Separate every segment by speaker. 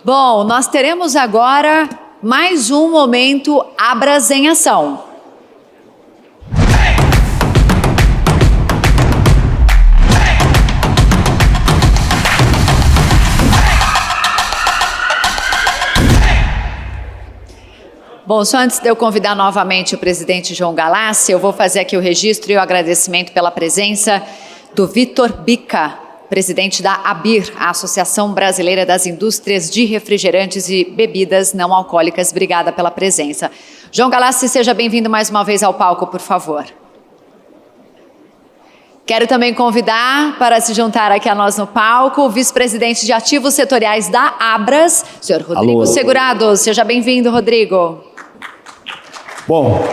Speaker 1: Bom, nós teremos agora mais um momento Abras em Ação. Bom, só antes de eu convidar novamente o presidente João Galassi, eu vou fazer aqui o registro e o agradecimento pela presença do Vitor Bica, presidente da ABIR, a Associação Brasileira das Indústrias de Refrigerantes e Bebidas Não Alcoólicas. Obrigada pela presença. João Galassi, seja bem-vindo mais uma vez ao palco, por favor. Quero também convidar para se juntar aqui a nós no palco o vice-presidente de ativos setoriais da Abras, senhor Rodrigo Segurado. Seja bem-vindo, Rodrigo.
Speaker 2: Bom,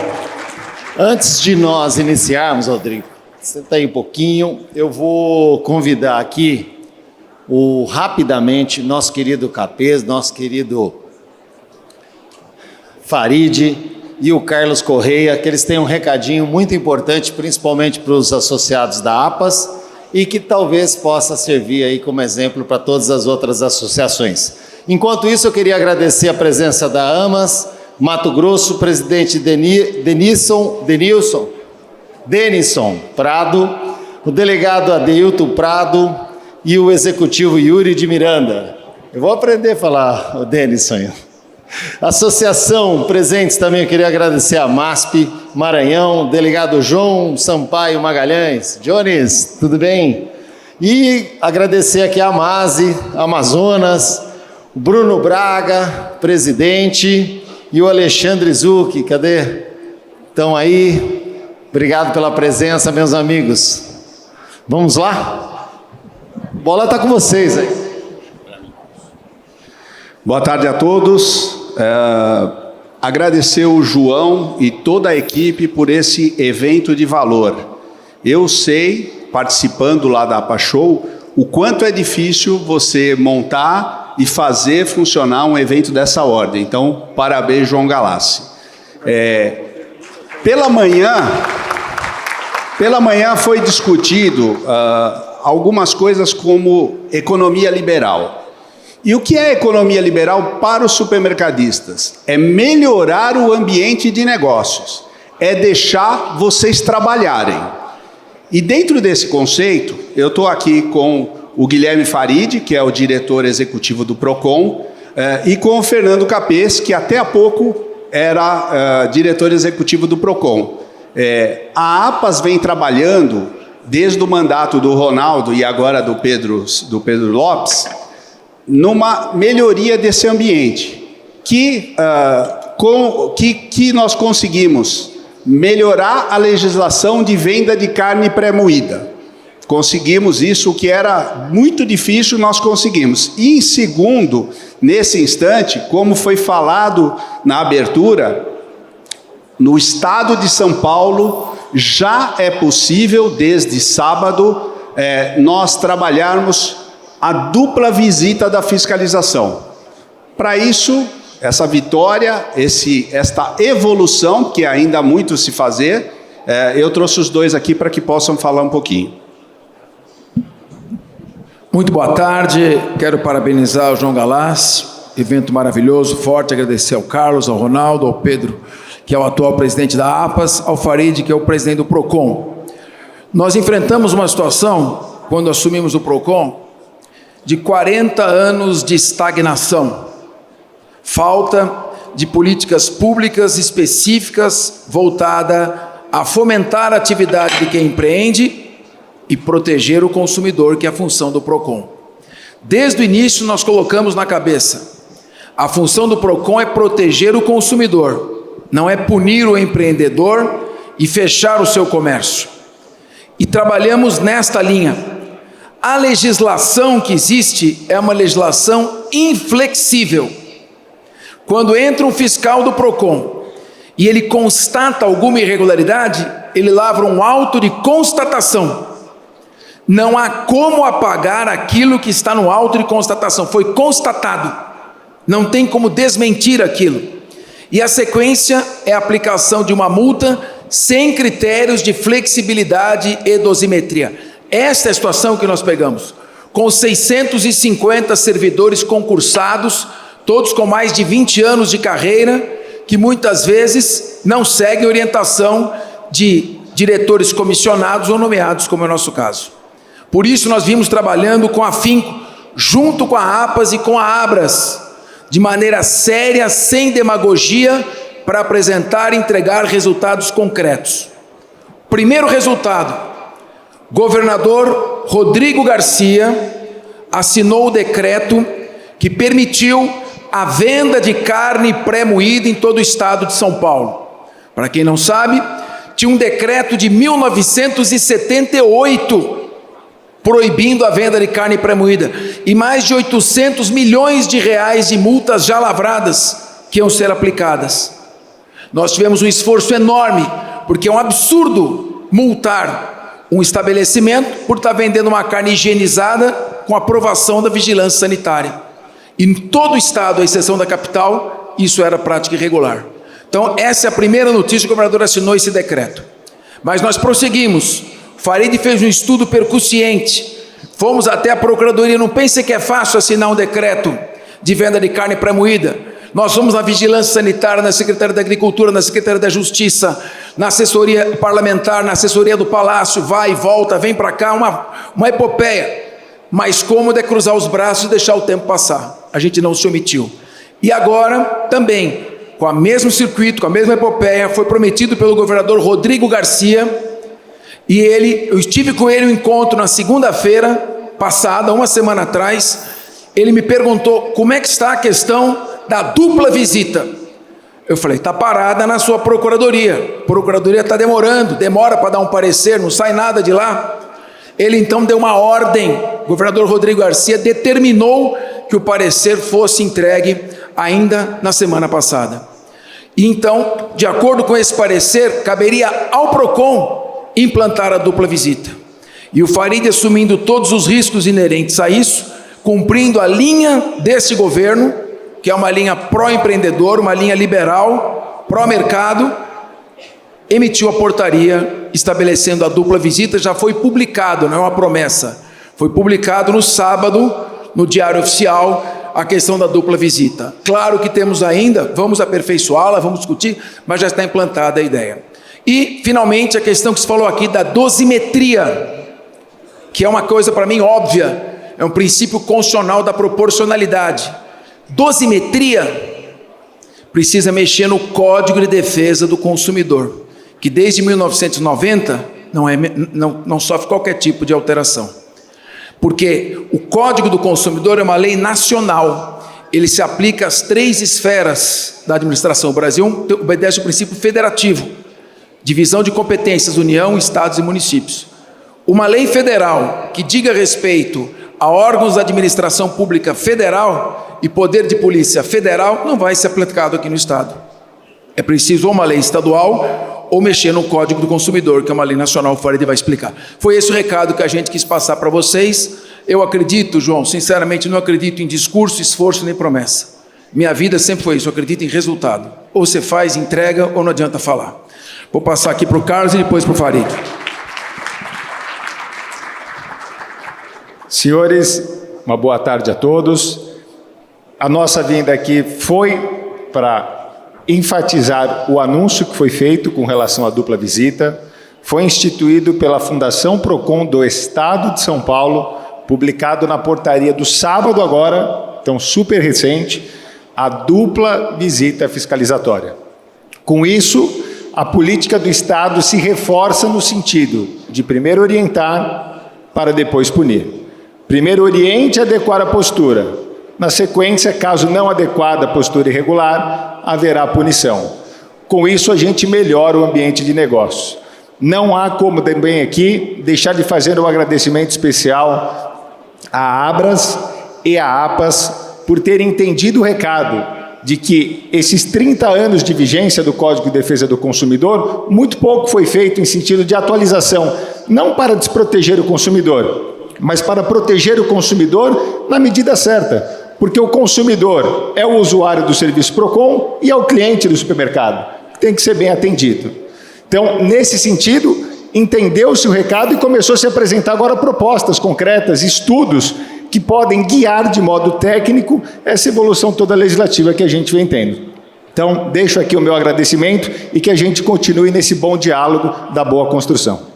Speaker 2: antes de nós iniciarmos, Rodrigo, senta aí um pouquinho, eu vou convidar aqui rapidamente nosso querido Capês, nosso querido Farid e o Carlos Correia, que eles têm um recadinho muito importante, principalmente para os associados da APAS, e que talvez possa servir aí como exemplo para todas as outras associações. Enquanto isso, eu queria agradecer a presença da AMAS, Mato Grosso, presidente Denilson Prado, o delegado Adeilton Prado e o executivo Yuri de Miranda. Eu vou aprender a falar o Denilson. Associação presentes também, eu queria agradecer a MASP Maranhão, o delegado João Sampaio Magalhães. Jones, tudo bem? E agradecer aqui a AMASE, Amazonas, o Bruno Braga, presidente, e o Alexandre Zucchi, cadê? Estão aí? Obrigado pela presença, meus amigos. Vamos lá? A bola está com vocês aí.
Speaker 3: Boa tarde a todos. Agradecer o João e toda a equipe por esse evento de valor. Eu sei, participando lá da APA Show, o quanto é difícil você montar e fazer funcionar um evento dessa ordem. Então, parabéns, João Galassi. Pela manhã foi discutido algumas coisas como economia liberal. E o que é economia liberal para os supermercadistas? É melhorar o ambiente de negócios, é deixar vocês trabalharem. E dentro desse conceito, eu estou aqui com o Guilherme Farid, que é o diretor executivo do PROCON, e com o Fernando Capês, que até há pouco era diretor executivo do PROCON. A APAS vem trabalhando, desde o mandato do Ronaldo e agora do Pedro Lopes, numa melhoria desse ambiente, que nós conseguimos melhorar a legislação de venda de carne pré-moída. Conseguimos isso, o que era muito difícil, nós conseguimos. E em segundo, nesse instante, como foi falado na abertura, no estado de São Paulo, já é possível, desde sábado, nós trabalharmos a dupla visita da fiscalização. Para isso, essa vitória, esta evolução, que ainda há muito se fazer, eu trouxe os dois aqui para que possam falar um pouquinho.
Speaker 4: Muito boa tarde, quero parabenizar o João Galassi, evento maravilhoso, forte, agradecer ao Carlos, ao Ronaldo, ao Pedro, que é o atual presidente da APAS, ao Farid, que é o presidente do PROCON. Nós enfrentamos uma situação, quando assumimos o PROCON, de 40 anos de estagnação, falta de políticas públicas específicas voltada a fomentar a atividade de quem empreende e proteger o consumidor, que é a função do PROCON. Desde o início nós colocamos na cabeça, a função do PROCON é proteger o consumidor, não é punir o empreendedor e fechar o seu comércio. E trabalhamos nesta linha. A legislação que existe é uma legislação inflexível. Quando entra um fiscal do PROCON e ele constata alguma irregularidade, ele lavra um auto de constatação. Não há como apagar aquilo que está no auto de constatação. Foi constatado. Não tem como desmentir aquilo. E a sequência é a aplicação de uma multa sem critérios de flexibilidade e dosimetria. Esta é a situação que nós pegamos. Com 650 servidores concursados, todos com mais de 20 anos de carreira, que muitas vezes não seguem orientação de diretores comissionados ou nomeados, como é o nosso caso. Por isso nós vimos trabalhando com afinco, junto com a APAS e com a Abras, de maneira séria, sem demagogia, para apresentar e entregar resultados concretos. Primeiro resultado: governador Rodrigo Garcia assinou o decreto que permitiu a venda de carne pré-moída em todo o estado de São Paulo. Para quem não sabe, tinha um decreto de 1978 proibindo a venda de carne pré-moída e mais de 800 milhões de reais de multas já lavradas que iam ser aplicadas. Nós tivemos um esforço enorme, porque é um absurdo multar um estabelecimento por estar vendendo uma carne higienizada com aprovação da vigilância sanitária. E em todo o estado, à exceção da capital, isso era prática irregular. Então, essa é a primeira notícia: o governador assinou esse decreto. Mas nós prosseguimos. O Farid fez um estudo percussiente. Fomos até a Procuradoria. Não pense que é fácil assinar um decreto de venda de carne pré-moída. Nós fomos na Vigilância Sanitária, na Secretaria da Agricultura, na Secretaria da Justiça, na assessoria parlamentar, na assessoria do Palácio, vai e volta, vem para cá, uma epopeia. Mais cômodo é cruzar os braços e deixar o tempo passar. A gente não se omitiu. E agora, também, com o mesmo circuito, com a mesma epopeia, foi prometido pelo governador Rodrigo Garcia, e eu estive com ele em um encontro na segunda-feira passada, uma semana atrás. Ele me perguntou como é que está a questão da dupla visita. Eu falei: está parada na sua procuradoria. A procuradoria está demora para dar um parecer, não sai nada de lá. Ele então deu uma ordem, o governador Rodrigo Garcia determinou que o parecer fosse entregue ainda na semana passada. E então, de acordo com esse parecer, caberia ao PROCON implantar a dupla visita. E o Farid, assumindo todos os riscos inerentes a isso, cumprindo a linha desse governo, que é uma linha pró-empreendedor, uma linha liberal, pró-mercado, emitiu a portaria estabelecendo a dupla visita. Já foi publicado, não é uma promessa, foi publicado no sábado, no Diário Oficial, a questão da dupla visita. Claro que temos ainda, vamos aperfeiçoá-la, vamos discutir, mas já está implantada a ideia. E, finalmente, a questão que se falou aqui da dosimetria, que é uma coisa para mim óbvia, é um princípio constitucional da proporcionalidade. Dosimetria precisa mexer no Código de Defesa do Consumidor, que desde 1990 não sofre qualquer tipo de alteração. Porque o Código do Consumidor é uma lei nacional, ele se aplica às 3 esferas da administração. O Brasil obedece ao princípio federativo, divisão de competências, União, Estados e municípios. Uma lei federal que diga respeito a órgãos da administração pública federal e poder de polícia federal não vai ser aplicado aqui no Estado. É preciso ou uma lei estadual ou mexer no Código do Consumidor, que é uma lei nacional, o Farid vai explicar. Foi esse o recado que a gente quis passar para vocês. Eu acredito, João, sinceramente, não acredito em discurso, esforço nem promessa. Minha vida sempre foi isso, eu acredito em resultado. Ou você faz, entrega, ou não adianta falar. Vou passar aqui para o Carlos e depois para o Farid.
Speaker 5: Senhores, uma boa tarde a todos. A nossa vinda aqui foi para enfatizar o anúncio que foi feito com relação à dupla visita. Foi instituído pela Fundação PROCON do Estado de São Paulo, publicado na portaria do sábado agora, então super recente, a dupla visita fiscalizatória. Com isso, a política do Estado se reforça no sentido de primeiro orientar para depois punir. Primeiro oriente e adequar a postura. Na sequência, caso não adequada a postura irregular, haverá punição. Com isso, a gente melhora o ambiente de negócios. Não há como também aqui deixar de fazer um agradecimento especial à Abras e à APAS por terem entendido o recado de que esses 30 anos de vigência do Código de Defesa do Consumidor, muito pouco foi feito em sentido de atualização, não para desproteger o consumidor, mas para proteger o consumidor na medida certa, porque o consumidor é o usuário do serviço PROCON e é o cliente do supermercado, tem que ser bem atendido. Então, nesse sentido, entendeu-se o recado e começou a se apresentar agora propostas concretas, estudos que podem guiar de modo técnico essa evolução toda legislativa que a gente vem tendo. Então, deixo aqui o meu agradecimento e que a gente continue nesse bom diálogo da boa construção.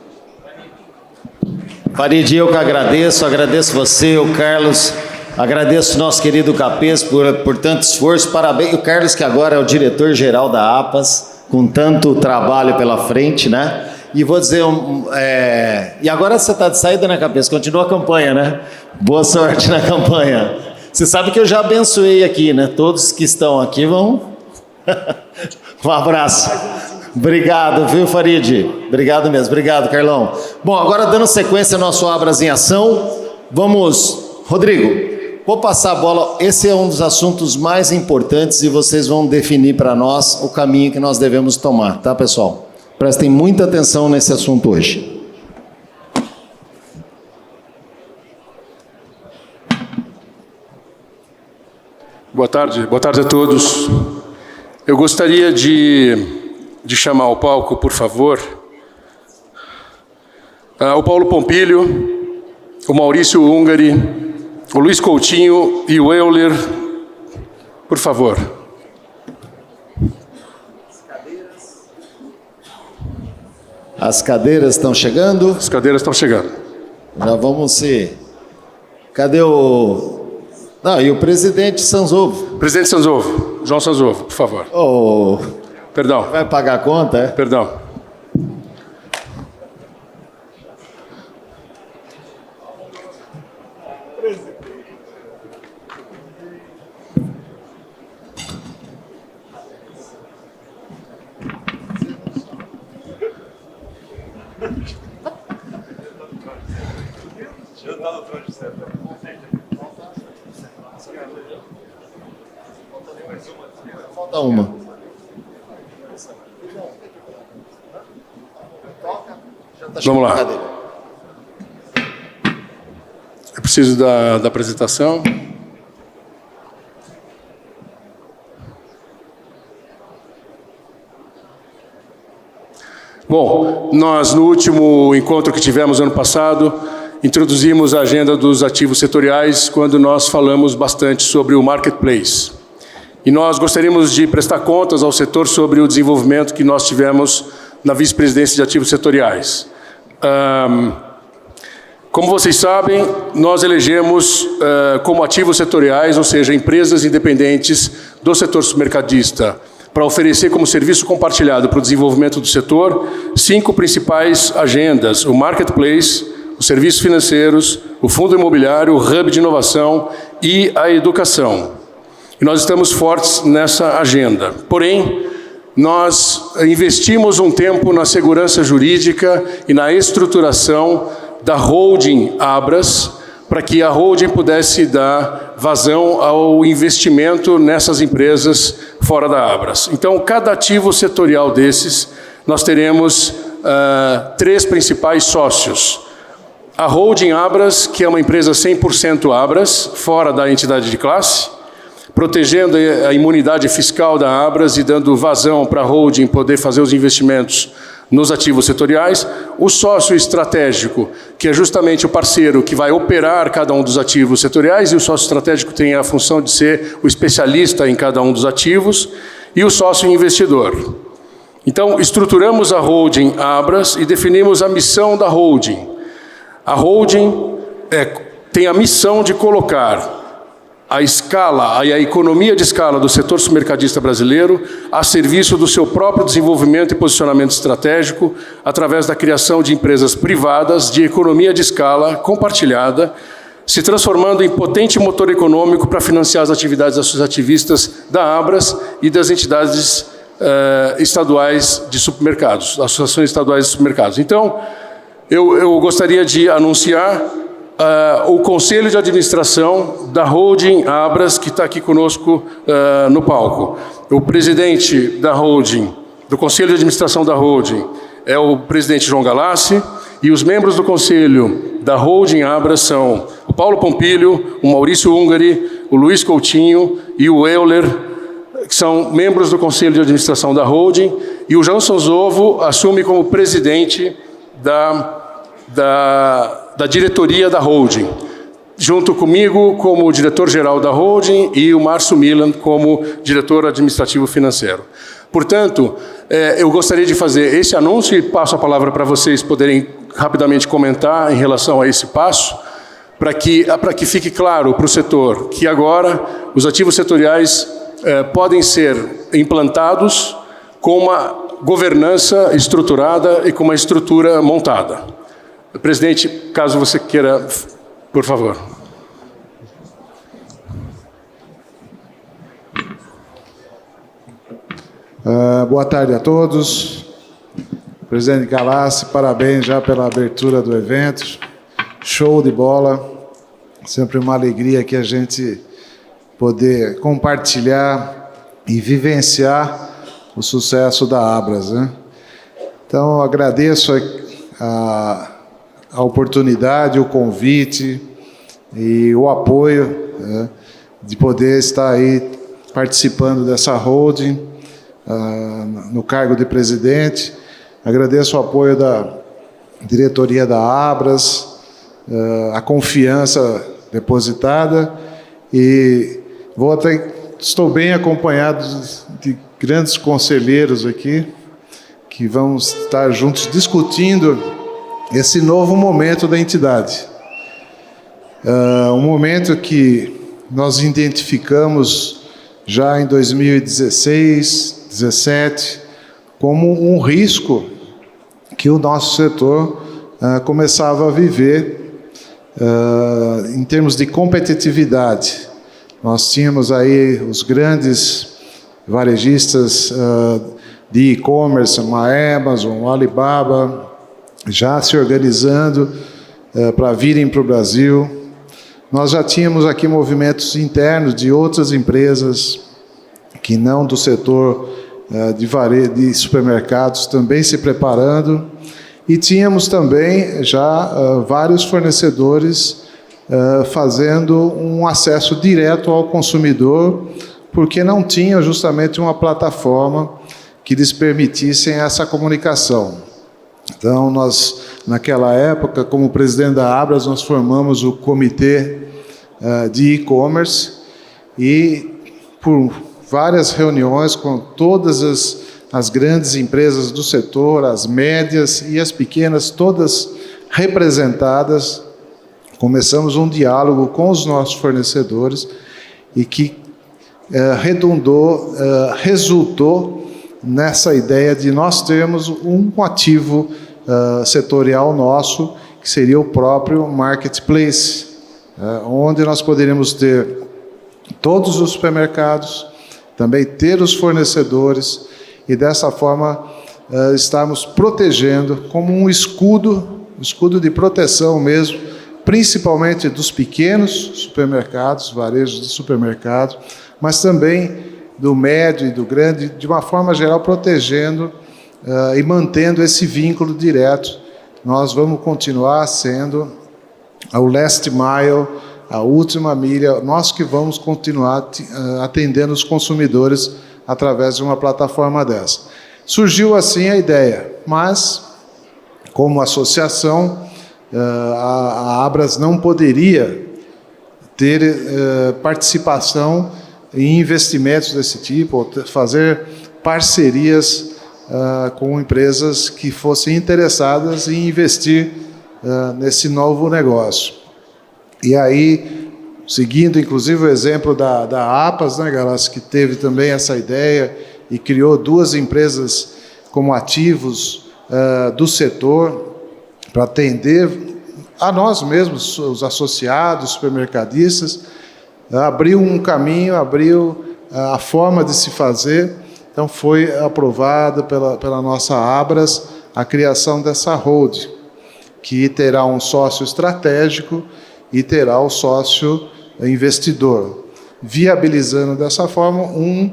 Speaker 2: Farid, eu que agradeço você, o Carlos, agradeço o nosso querido Capês por tanto esforço, parabéns, o Carlos que agora é o diretor-geral da APAS, com tanto trabalho pela frente, né? E vou dizer, e agora você está de saída, né, Capês? Continua a campanha, né? Boa sorte na campanha. Você sabe que eu já abençoei aqui, né? Todos que estão aqui vão... Um abraço. Obrigado, viu, Farid? Obrigado mesmo, obrigado, Carlão. Bom, agora dando sequência ao nosso Abras em Ação, vamos... Rodrigo, vou passar a bola, esse é um dos assuntos mais importantes e vocês vão definir para nós o caminho que nós devemos tomar, tá, pessoal? Prestem muita atenção nesse assunto hoje.
Speaker 6: Boa tarde a todos. Eu gostaria de chamar ao palco, por favor, o Paulo Pompilho, o Maurício Ungari, o Luiz Coutinho e o Euler, por favor.
Speaker 2: As cadeiras estão chegando?
Speaker 6: As cadeiras estão chegando.
Speaker 2: Já vamos ser... Cadê o... Não, e o presidente Sanzovo?
Speaker 6: Presidente Sanzovo, João Sanzovo, por favor.
Speaker 2: Oh,
Speaker 6: perdão.
Speaker 2: Vai pagar a conta, é?
Speaker 6: Perdão.
Speaker 2: Falta uma.
Speaker 6: Vamos lá. Eu preciso da apresentação. Bom, nós no último encontro que tivemos ano passado, introduzimos a agenda dos ativos setoriais quando nós falamos bastante sobre o marketplace. E nós gostaríamos de prestar contas ao setor sobre o desenvolvimento que nós tivemos na vice-presidência de ativos setoriais. Como vocês sabem, nós elegemos como ativos setoriais, ou seja, empresas independentes do setor supermercadista, para oferecer como serviço compartilhado para o desenvolvimento do setor, 5 principais agendas: o marketplace, os serviços financeiros, o fundo imobiliário, o hub de inovação e a educação. E nós estamos fortes nessa agenda. Porém, nós investimos um tempo na segurança jurídica e na estruturação da holding Abras, para que a holding pudesse dar vazão ao investimento nessas empresas fora da Abras. Então, cada ativo setorial desses, nós teremos 3 principais sócios. A holding Abras, que é uma empresa 100% Abras, fora da entidade de classe, protegendo a imunidade fiscal da Abras e dando vazão para a holding poder fazer os investimentos nos ativos setoriais. O sócio estratégico, que é justamente o parceiro que vai operar cada um dos ativos setoriais, e o sócio estratégico tem a função de ser o especialista em cada um dos ativos, e o sócio investidor. Então, estruturamos a holding Abras e definimos a missão da holding. A holding tem a missão de colocar a escala e a economia de escala do setor supermercadista brasileiro a serviço do seu próprio desenvolvimento e posicionamento estratégico através da criação de empresas privadas de economia de escala compartilhada, se transformando em potente motor econômico para financiar as atividades associativistas da Abras e das entidades estaduais de supermercados, associações estaduais de supermercados. Então, eu gostaria de anunciar o Conselho de Administração da Holding Abras, que está aqui conosco no palco. O presidente da Holding, do Conselho de Administração da Holding, é o presidente João Galassi, e os membros do Conselho da Holding Abras são o Paulo Pompilho, o Maurício Ungari, o Luiz Coutinho e o Euler, que são membros do Conselho de Administração da Holding, e o João Sanzovo assume como presidente da diretoria da holding. junto comigo como diretor-geral da holding e o Márcio Milan como diretor administrativo financeiro. Portanto, eu gostaria de fazer esse anúncio e passo a palavra para vocês poderem rapidamente comentar em relação a esse passo, para que fique claro para o setor que agora os ativos setoriais podem ser implantados com uma governança estruturada e com uma estrutura montada. Presidente, caso você queira, por favor.
Speaker 7: Boa tarde a todos. Presidente Galassi, parabéns já pela abertura do evento. Show de bola. Sempre uma alegria que a gente poder compartilhar e vivenciar o sucesso da Abras, né? Então, agradeço a oportunidade, o convite e o apoio, né, de poder estar aí participando dessa holding no cargo de presidente. Agradeço o apoio da diretoria da Abras, a confiança depositada e estou bem acompanhado de grandes conselheiros aqui que vão estar juntos discutindo esse novo momento da entidade. Um momento que nós identificamos já em 2016, 2017, como um risco que o nosso setor começava a viver em termos de competitividade. Nós tínhamos aí os grandes varejistas de e-commerce, uma Amazon, um Alibaba, já se organizando para virem para o Brasil. Nós já tínhamos aqui movimentos internos de outras empresas que não do setor de supermercados também se preparando, e tínhamos também já vários fornecedores fazendo um acesso direto ao consumidor, porque não tinham justamente uma plataforma que lhes permitissem essa comunicação. Então, nós, naquela época, como presidente da Abras, nós formamos o comitê de e-commerce e, por várias reuniões com todas as grandes empresas do setor, as médias e as pequenas, todas representadas, começamos um diálogo com os nossos fornecedores e que resultou nessa ideia de nós termos um ativo setorial nosso, que seria o próprio marketplace, onde nós poderíamos ter todos os supermercados, também ter os fornecedores e dessa forma estarmos protegendo como um escudo de proteção mesmo, principalmente dos pequenos supermercados, varejos de supermercado, mas também do médio e do grande, de uma forma geral, protegendo e mantendo esse vínculo direto. Nós vamos continuar sendo o last mile, a última milha, nós que vamos continuar atendendo os consumidores através de uma plataforma dessa. Surgiu assim a ideia, mas, como associação, a Abras não poderia ter participação em investimentos desse tipo, ou fazer parcerias com empresas que fossem interessadas em investir nesse novo negócio. E aí, seguindo inclusive o exemplo da APAS, né, Galassi, que teve também essa ideia e criou duas empresas como ativos do setor para atender a nós mesmos, os associados, supermercadistas, abriu um caminho, abriu a forma de se fazer. Então foi aprovada pela nossa Abras a criação dessa holding, que terá um sócio estratégico e terá o sócio investidor, viabilizando dessa forma um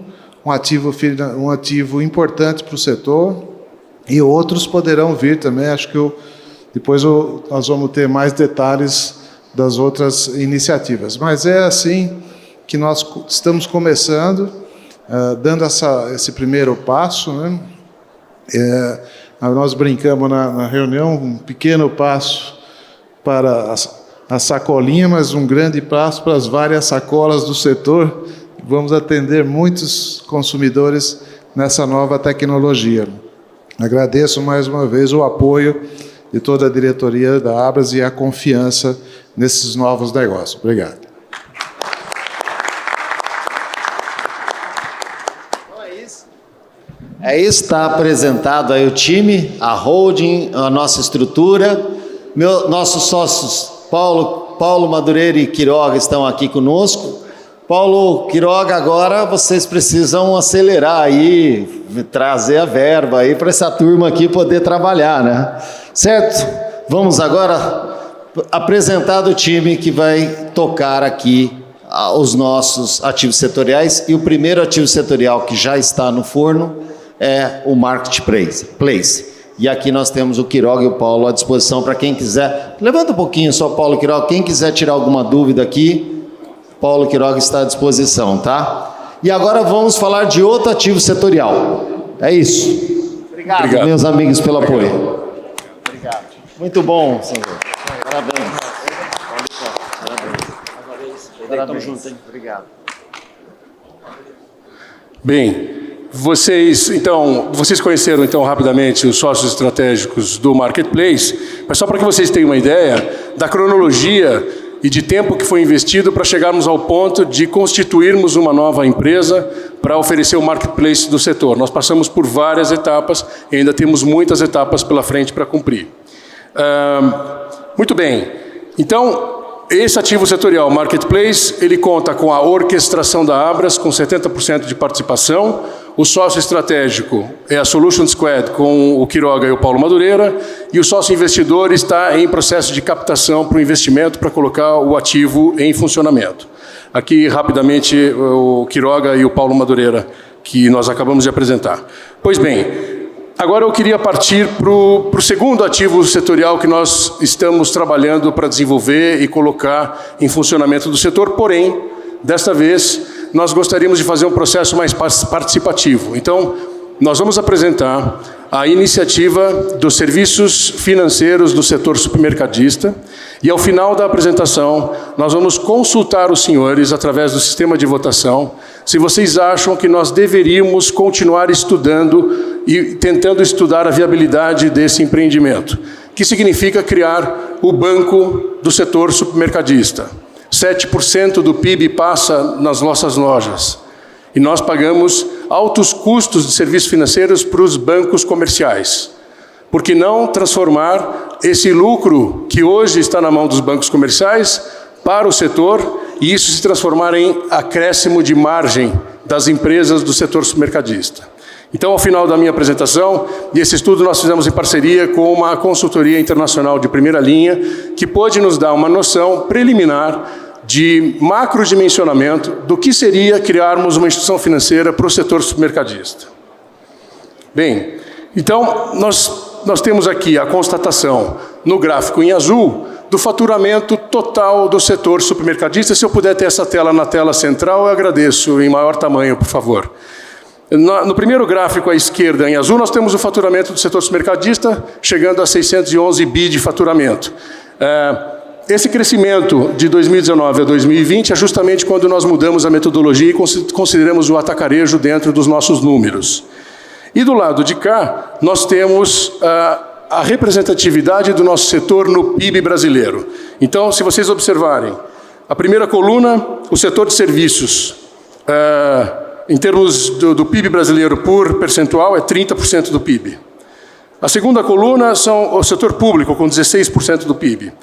Speaker 7: ativo importante para o setor, e outros poderão vir também. Acho que depois nós vamos ter mais detalhes das outras iniciativas. Mas é assim que nós estamos começando, dando esse primeiro passo, né? Nós brincamos na reunião, um pequeno passo para a sacolinha, mas um grande passo para as várias sacolas do setor. Vamos atender muitos consumidores nessa nova tecnologia. Agradeço mais uma vez o apoio de toda a diretoria da Abras e a confiança nesses novos negócios. Obrigado.
Speaker 2: É isso, está apresentado aí o time, a holding, a nossa estrutura. Nossos sócios Paulo Madureira e Quiroga estão aqui conosco. Paulo, Quiroga, agora vocês precisam acelerar aí, trazer a verba aí para essa turma aqui poder trabalhar, né? Certo? Vamos agora apresentar o time que vai tocar aqui os nossos ativos setoriais. E o primeiro ativo setorial que já está no forno é o Marketplace. E aqui nós temos o Quiroga e o Paulo à disposição para quem quiser. Levanta um pouquinho só, Paulo e Quiroga. Quem quiser tirar alguma dúvida aqui, Paulo Quiroga está à disposição, tá? E agora vamos falar de outro ativo setorial. É isso. Obrigado. Meus amigos, pelo apoio. Obrigado. Muito bom, senhor. Parabéns. Parabéns. Juntos, hein? Obrigado.
Speaker 6: Bem, vocês conheceram então rapidamente os sócios estratégicos do Marketplace, mas só para que vocês tenham uma ideia da cronologia e de tempo que foi investido para chegarmos ao ponto de constituirmos uma nova empresa para oferecer o Marketplace do setor. Nós passamos por várias etapas e ainda temos muitas etapas pela frente para cumprir. Muito bem. Então, esse ativo setorial, Marketplace, ele conta com a orquestração da Abras, com 70% de participação. O sócio estratégico é a Solution Squad, com o Quiroga e o Paulo Madureira. E o sócio investidor está em processo de captação para o investimento, para colocar o ativo em funcionamento. Aqui, rapidamente, o Quiroga e o Paulo Madureira, que nós acabamos de apresentar. Pois bem, agora eu queria partir para o segundo ativo setorial que nós estamos trabalhando para desenvolver e colocar em funcionamento do setor, porém, desta vez, nós gostaríamos de fazer um processo mais participativo. Então, nós vamos apresentar a iniciativa dos serviços financeiros do setor supermercadista e, ao final da apresentação, nós vamos consultar os senhores, através do sistema de votação, se vocês acham que nós deveríamos continuar estudando e tentando estudar a viabilidade desse empreendimento, que significa criar o banco do setor supermercadista. 7% do PIB passa nas nossas lojas. E nós pagamos altos custos de serviços financeiros para os bancos comerciais. Por que não transformar esse lucro que hoje está na mão dos bancos comerciais para o setor e isso se transformar em acréscimo de margem das empresas do setor supermercadista? Então, ao final da minha apresentação, e esse estudo nós fizemos em parceria com uma consultoria internacional de primeira linha, que pôde nos dar uma noção preliminar de macrodimensionamento do que seria criarmos uma instituição financeira para o setor supermercadista. Bem, então, nós temos aqui a constatação, no gráfico em azul, do faturamento total do setor supermercadista. Se eu puder ter essa tela na tela central, eu agradeço, em maior tamanho, por favor. No primeiro gráfico à esquerda, em azul, nós temos o faturamento do setor supermercadista, chegando a 611 bi de faturamento. Esse crescimento de 2019 a 2020 é justamente quando nós mudamos a metodologia e consideramos o atacarejo dentro dos nossos números. E do lado de cá, nós temos a representatividade do nosso setor no PIB brasileiro. Então, se vocês observarem, a primeira coluna, o setor de serviços, em termos do PIB brasileiro por percentual, é 30% do PIB. A segunda coluna são o setor público, com 16% do PIB.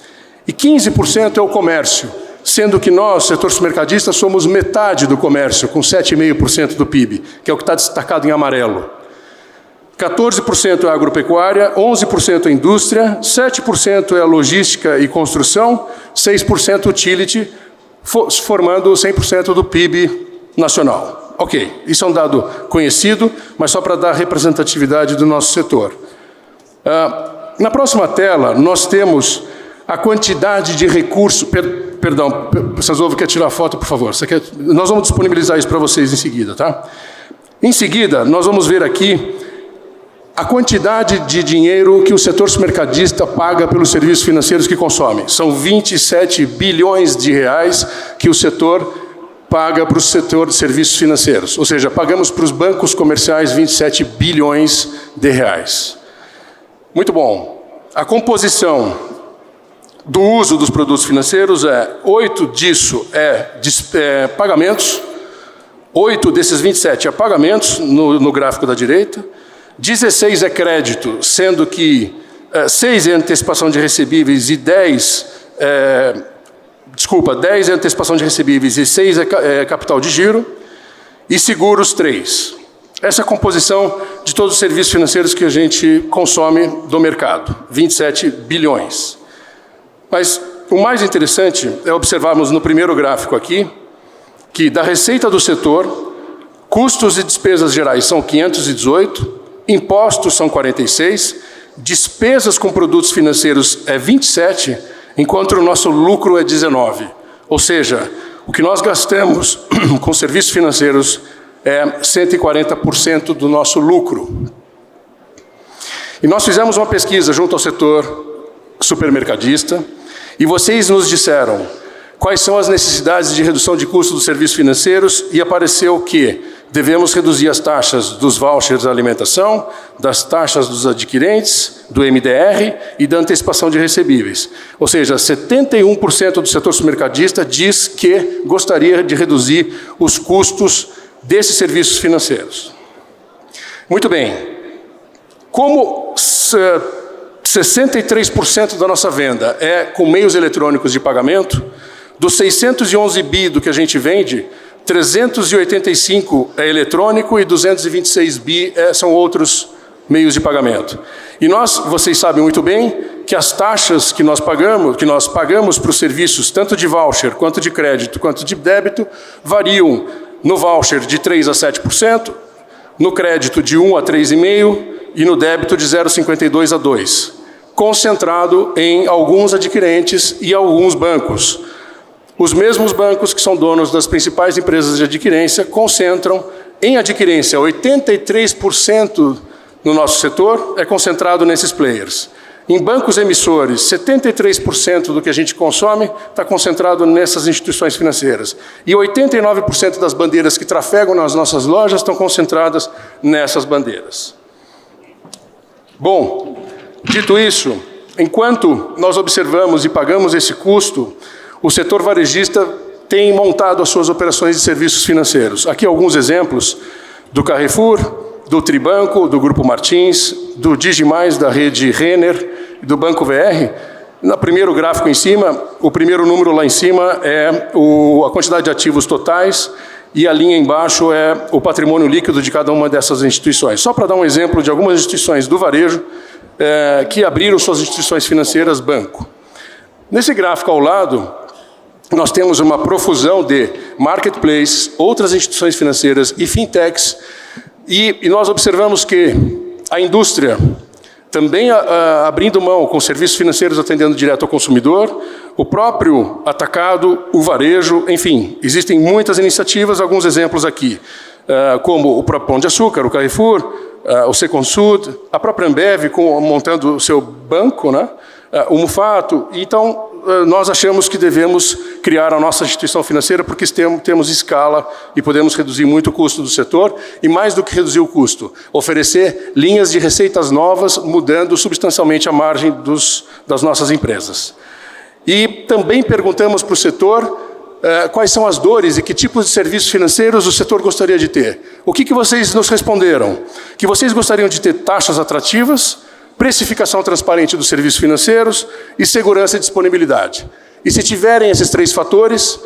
Speaker 6: E 15% é o comércio, sendo que nós, setor supermercadista, somos metade do comércio, com 7,5% do PIB, que é o que está destacado em amarelo. 14% é agropecuária, 11% é indústria, 7% é logística e construção, 6% utility, formando 100% do PIB nacional. Ok, isso é um dado conhecido, mas só para dar representatividade do nosso setor. Na próxima tela, nós temos a quantidade de recursos... Perdão, Sazova quer tirar a foto, por favor. Nós vamos disponibilizar isso para vocês em seguida, tá? Em seguida, nós vamos ver aqui a quantidade de dinheiro que o setor supermercadista paga pelos serviços financeiros que consome. São 27 bilhões de reais que o setor paga para o setor de serviços financeiros. Ou seja, pagamos para os bancos comerciais 27 bilhões de reais. Muito bom. A composição do uso dos produtos financeiros 8 disso é pagamentos, 8 desses 27 é pagamentos, no gráfico da direita, 16 é crédito, sendo que 6 é antecipação de recebíveis e 10 é antecipação de recebíveis e 6 é capital de giro, e seguros 3. Essa é a composição de todos os serviços financeiros que a gente consome do mercado, 27 bilhões. Mas o mais interessante é observarmos no primeiro gráfico aqui, que da receita do setor, custos e despesas gerais são 518, impostos são 46, despesas com produtos financeiros é 27, enquanto o nosso lucro é 19. Ou seja, o que nós gastamos com serviços financeiros é 140% do nosso lucro. E nós fizemos uma pesquisa junto ao setor supermercadista, e vocês nos disseram quais são as necessidades de redução de custos dos serviços financeiros, e apareceu que devemos reduzir as taxas dos vouchers da alimentação, das taxas dos adquirentes, do MDR e da antecipação de recebíveis. Ou seja, 71% do setor supermercadista diz que gostaria de reduzir os custos desses serviços financeiros. Muito bem. Como 63% da nossa venda é com meios eletrônicos de pagamento, dos 611 bi do que a gente vende, 385 é eletrônico e 226 bi são outros meios de pagamento. E vocês sabem muito bem que as taxas que nós pagamos para os serviços, tanto de voucher, quanto de crédito, quanto de débito, variam no voucher de 3% a 7%, no crédito de 1% a 3,5% e no débito de 0,52% a 2%, concentrado em alguns adquirentes e alguns bancos. Os mesmos bancos que são donos das principais empresas de adquirência concentram em adquirência 83% no nosso setor é concentrado nesses players. Em bancos emissores, 73% do que a gente consome está concentrado nessas instituições financeiras. E 89% das bandeiras que trafegam nas nossas lojas estão concentradas nessas bandeiras. Bom, dito isso, enquanto nós observamos e pagamos esse custo, o setor varejista tem montado as suas operações de serviços financeiros. Aqui alguns exemplos do Carrefour, do Tribanco, do Grupo Martins, do Digimais, da rede Renner e do Banco VR. No primeiro gráfico em cima, o primeiro número lá em cima é a quantidade de ativos totais e a linha embaixo é o patrimônio líquido de cada uma dessas instituições. Só para dar um exemplo de algumas instituições do varejo que abriram suas instituições financeiras banco. Nesse gráfico ao lado, nós temos uma profusão de marketplaces, outras instituições financeiras e fintechs, e nós observamos que a indústria também abrindo mão com serviços financeiros atendendo direto ao consumidor, o próprio atacado, o varejo, enfim, existem muitas iniciativas, alguns exemplos aqui, como o próprio Pão de Açúcar, o Carrefour, o Seconsud, a própria Ambev montando o seu banco, né? O Mufato. Então, nós achamos que devemos criar a nossa instituição financeira porque temos escala e podemos reduzir muito o custo do setor e, mais do que reduzir o custo, oferecer linhas de receitas novas, mudando substancialmente a margem das nossas empresas. E também perguntamos para o setor quais são as dores e que tipos de serviços financeiros o setor gostaria de ter. O que vocês nos responderam? Que vocês gostariam de ter taxas atrativas, precificação transparente dos serviços financeiros e segurança e disponibilidade. E se tiverem esses 3 fatores,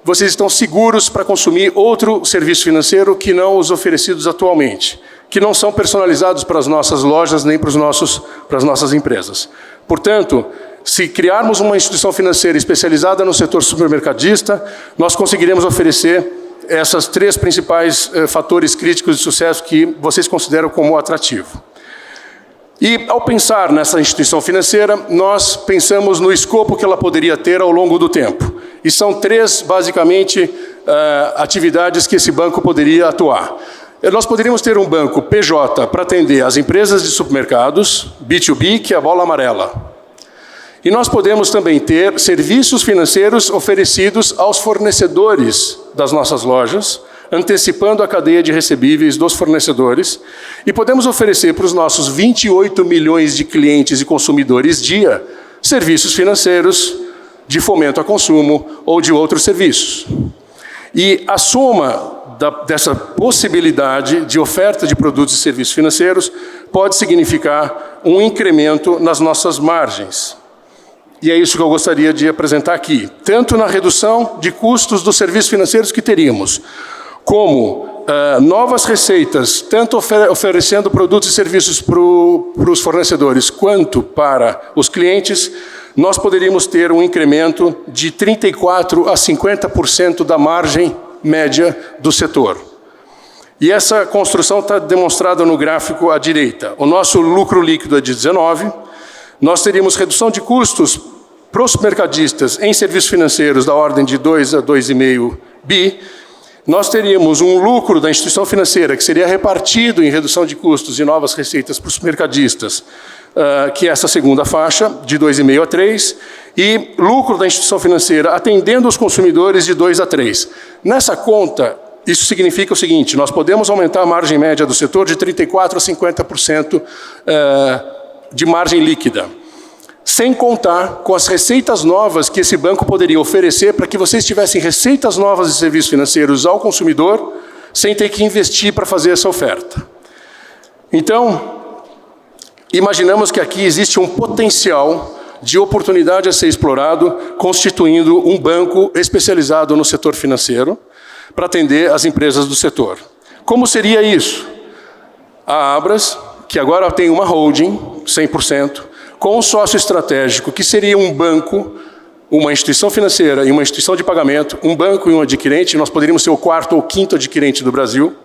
Speaker 6: vocês estão seguros para consumir outro serviço financeiro que não os oferecidos atualmente, que não são personalizados para as nossas lojas nem para as nossas empresas. Portanto, se criarmos uma instituição financeira especializada no setor supermercadista, nós conseguiremos oferecer essas 3 principais fatores críticos de sucesso que vocês consideram como atrativo. E, ao pensar nessa instituição financeira, nós pensamos no escopo que ela poderia ter ao longo do tempo. E são 3, basicamente, atividades que esse banco poderia atuar. Nós poderíamos ter um banco PJ para atender as empresas de supermercados, B2B, que é a bola amarela. E nós podemos também ter serviços financeiros oferecidos aos fornecedores das nossas lojas, antecipando a cadeia de recebíveis dos fornecedores, e podemos oferecer para os nossos 28 milhões de clientes e consumidores dia serviços financeiros de fomento a consumo ou de outros serviços. E a soma dessa possibilidade de oferta de produtos e serviços financeiros pode significar um incremento nas nossas margens. E é isso que eu gostaria de apresentar aqui, tanto na redução de custos dos serviços financeiros que teríamos, como novas receitas, tanto oferecendo produtos e serviços para os fornecedores, quanto para os clientes, nós poderíamos ter um incremento de 34% a 50% da margem média do setor. E essa construção está demonstrada no gráfico à direita. O nosso lucro líquido é de 19%, nós teríamos redução de custos para os mercadistas em serviços financeiros da ordem de 2 a 2,5 bi, nós teríamos um lucro da instituição financeira que seria repartido em redução de custos e novas receitas para os mercadistas, que é essa segunda faixa, de 2,5 a 3, e lucro da instituição financeira atendendo os consumidores de 2 a 3. Nessa conta, isso significa o seguinte, nós podemos aumentar a margem média do setor de 34% a 50% de margem líquida, sem contar com as receitas novas que esse banco poderia oferecer para que vocês tivessem receitas novas de serviços financeiros ao consumidor, sem ter que investir para fazer essa oferta. Então, imaginamos que aqui existe um potencial de oportunidade a ser explorado, constituindo um banco especializado no setor financeiro para atender as empresas do setor. Como seria isso? A Abras, que agora tem uma holding, 100%, com um sócio estratégico, que seria um banco, uma instituição financeira e uma instituição de pagamento, um banco e um adquirente, nós poderíamos ser o 4º ou 5º adquirente do Brasil.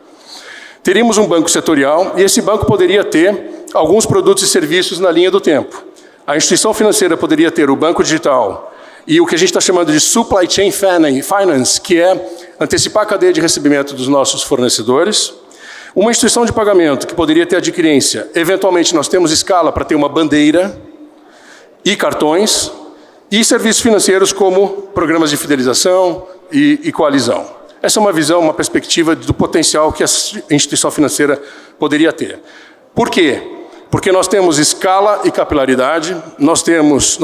Speaker 6: Teríamos um banco setorial, e esse banco poderia ter alguns produtos e serviços na linha do tempo. A instituição financeira poderia ter o banco digital e o que a gente está chamando de Supply Chain Finance, que é antecipar a cadeia de recebimento dos nossos fornecedores. Uma instituição de pagamento que poderia ter adquirência, eventualmente nós temos escala para ter uma bandeira e cartões, e serviços financeiros como programas de fidelização e coalizão. Essa é uma visão, uma perspectiva do potencial que a instituição financeira poderia ter. Por quê? Porque nós temos escala e capilaridade, nós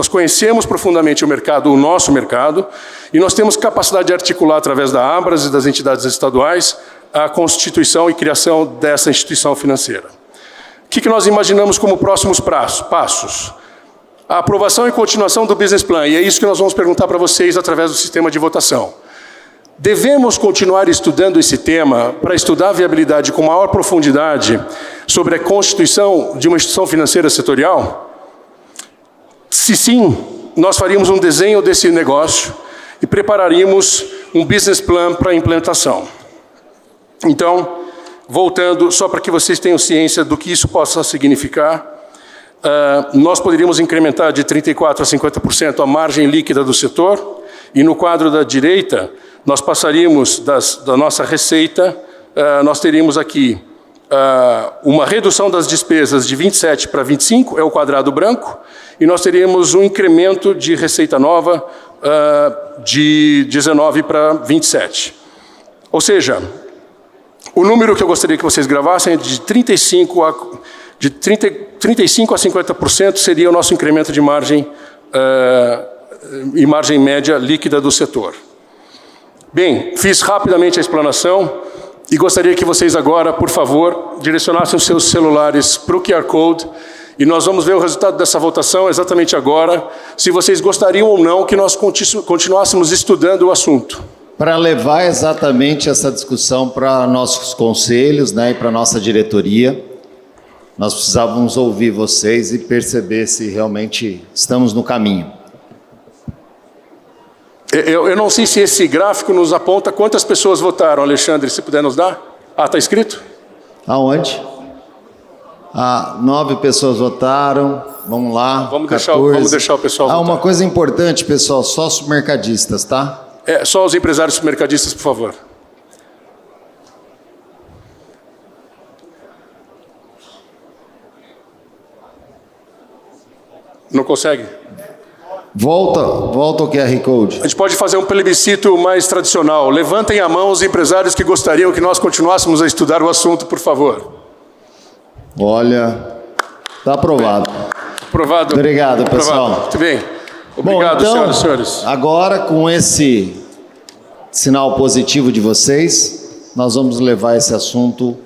Speaker 6: conhecemos profundamente o mercado, o nosso mercado, e nós temos capacidade de articular através da Abras e das entidades estaduais a constituição e criação dessa instituição financeira. O que nós imaginamos como próximos passos? A aprovação e continuação do business plan, e é isso que nós vamos perguntar para vocês através do sistema de votação. Devemos continuar estudando esse tema para estudar a viabilidade com maior profundidade sobre a constituição de uma instituição financeira setorial? Se sim, nós faríamos um desenho desse negócio e prepararíamos um business plan para a implementação. Então, voltando, só para que vocês tenham ciência do que isso possa significar, nós poderíamos incrementar de 34% a 50% a margem líquida do setor, e no quadro da direita, nós passaríamos da nossa receita, nós teríamos aqui uma redução das despesas de 27 para 25, é o quadrado branco, e nós teríamos um incremento de receita nova de 19 para 27. Ou seja, o número que eu gostaria que vocês gravassem é de 35 a 50% seria o nosso incremento de margem e margem média líquida do setor. Bem, fiz rapidamente a explanação e gostaria que vocês agora, por favor, direcionassem os seus celulares para o QR Code e nós vamos ver o resultado dessa votação exatamente agora, se vocês gostariam ou não que nós continuássemos estudando o assunto.
Speaker 2: Para levar exatamente essa discussão para nossos conselhos, né, e para nossa diretoria, nós precisávamos ouvir vocês e perceber se realmente estamos no caminho.
Speaker 6: Eu não sei se esse gráfico nos aponta quantas pessoas votaram, Alexandre, se puder nos dar. Ah, está escrito?
Speaker 2: Aonde? 9 pessoas votaram, vamos lá,
Speaker 6: vamos
Speaker 2: 14.
Speaker 6: deixar o pessoal votar.
Speaker 2: Uma coisa importante, pessoal, só supermercadistas, tá?
Speaker 6: Só os empresários supermercadistas, por favor. Não consegue?
Speaker 2: Volta o QR Code.
Speaker 6: A gente pode fazer um plebiscito mais tradicional. Levantem a mão os empresários que gostariam que nós continuássemos a estudar o assunto, por favor.
Speaker 2: Olha, está aprovado.
Speaker 6: Aprovado.
Speaker 2: Obrigado, pessoal.
Speaker 6: Aprovado. Muito bem. Obrigado,
Speaker 2: Bom, então,
Speaker 6: senhoras e senhores.
Speaker 2: Agora, com esse sinal positivo de vocês, nós vamos levar esse assunto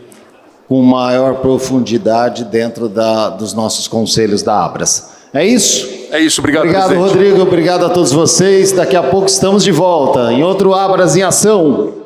Speaker 2: com maior profundidade dentro dos nossos conselhos da Abras. É isso?
Speaker 6: É isso, obrigado,
Speaker 2: Obrigado,
Speaker 6: presidente.
Speaker 2: Rodrigo. Obrigado a todos vocês. Daqui a pouco estamos de volta em outro Abras em Ação.